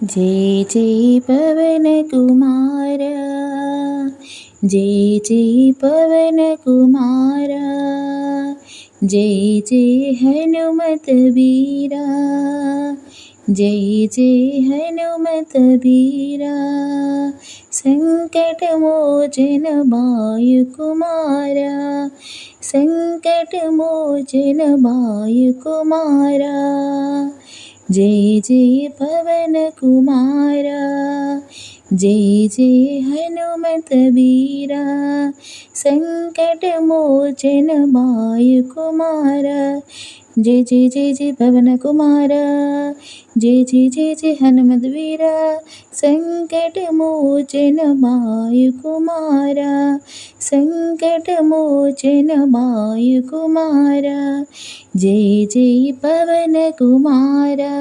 जय जय पवन कुमार, जय जय पवन कुमार, जय जय हनुमत वीरा, जय जय हनुमत वीरा। संकट मोचन वायु कुमारा, संकट मोचन वायु कुमारा। जय जय पवन कुमारा, जय जय हनुमत वीरा। संकट मोचन वायु कुमारा। जय जय जय जय पवन कुमारा, जय जय जय जय हनुमत वीरा। संकट मोचन वायु कुमारा, संकट मोचन वायु कुमारा। जय जय पवन कुमारा।